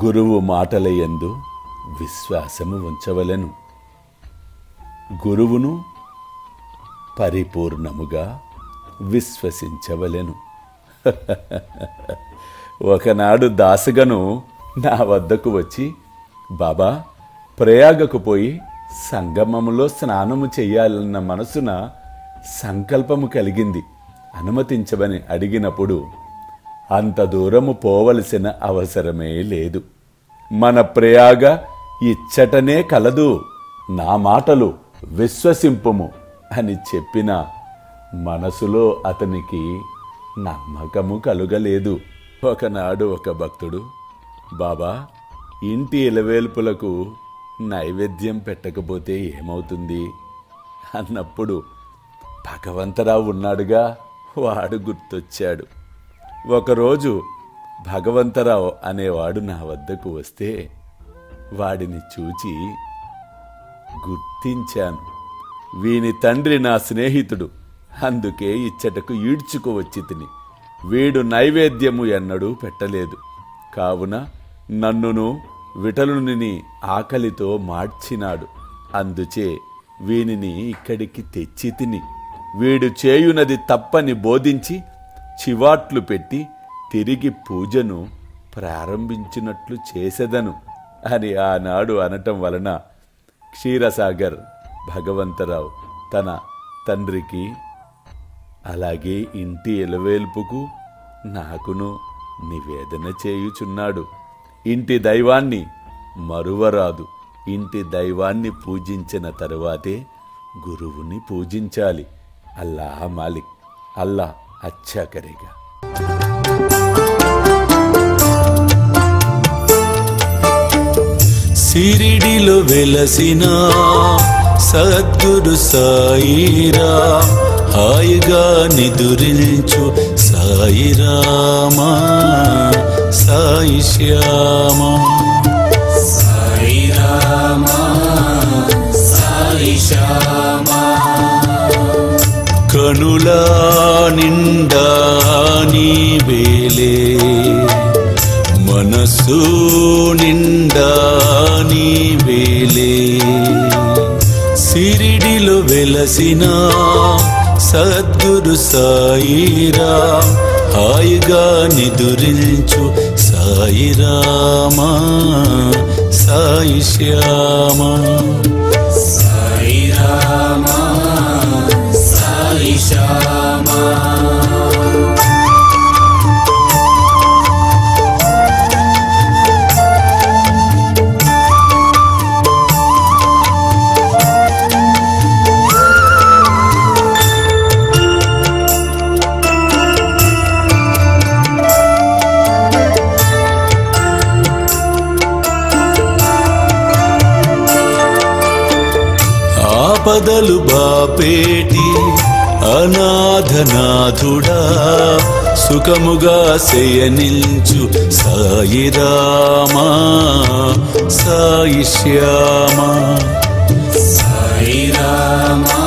గురువు మాటలయందు విశ్వాసము ఉంచవలెను. గురువును పరిపూర్ణముగా విశ్వసించవలెను. ఒకనాడు దాసగను నా వద్దకు వచ్చి, బాబా, ప్రయాగకు పోయి సంగమములో స్నానము చెయ్యాలన్న మనసున సంకల్పము కలిగింది, అనుమతించమని అడిగినప్పుడు, అంత దూరము పోవలసిన అవసరమే లేదు, మన ప్రయాగ ఇచ్చటనే కలదు, నా మాటలు విశ్వసింపుము అని చెప్పిన మనసులో అతనికి నమ్మకము కలుగలేదు. ఒకనాడు ఒక భక్తుడు, బాబా, ఇంటి ఇలవేల్పులకు నైవేద్యం పెట్టకపోతే ఏమవుతుంది అన్నప్పుడు, భగవంతరావు ఉన్నాడుగా, వాడు గుర్తొచ్చాడు. ఒకరోజు భగవంతరావు అనేవాడు నా వద్దకు వస్తే వాడిని చూచి గుర్తించాను. వీని తండ్రి నా స్నేహితుడు, అందుకే ఇచ్చటకు ఈడ్చుకువచ్చి తిని. వీడు నైవేద్యము ఎన్నడూ పెట్టలేదు, కావున నన్నును విఠలుని ఆకలితో మార్చినాడు. అందుచే వీనిని ఇక్కడికి తెచ్చి తిని, వీడు చేయునది తప్పని బోధించి చివాట్లు పెట్టి తిరిగి పూజను ప్రారంభించినట్లు చేసెదను అని ఆనాడు అనటం వలన క్షీరసాగర్ భగవంతరావు తన తండ్రికి, అలాగే ఇంటి ఎలవేల్పుకు నాకును నివేదన చేయుచున్నాడు. ఇంటి దైవాన్ని మరువరాదు. ఇంటి దైవాన్ని పూజించిన తరువాతే గురువుని పూజించాలి. అల్లా మాలిక్, అల్లా అచ్చా కరేగా. సిరిడిలో వెలసిన సద్గురు సాయిరా, హాయిగా నిదురించు సాయిరామా, సాయి శ్యామా, సాయిరామా, సాయి శ్యామా. కనులా నిండా నీవేలే, మనసు నిండా నీవేలే. సిరిడిలో వెలసిన సద్గురు సాయిరా, హాయిగా నిదురించు సాయిరామా, సాయి శ్యామా, సాయిరామా, సాయి శ్యామా. ఆపదలు బాపేటి అనాథనాథుడా, సుఖముగా శయనించు సాయిరామా, సాయి శ్యామా, సాయిరామా,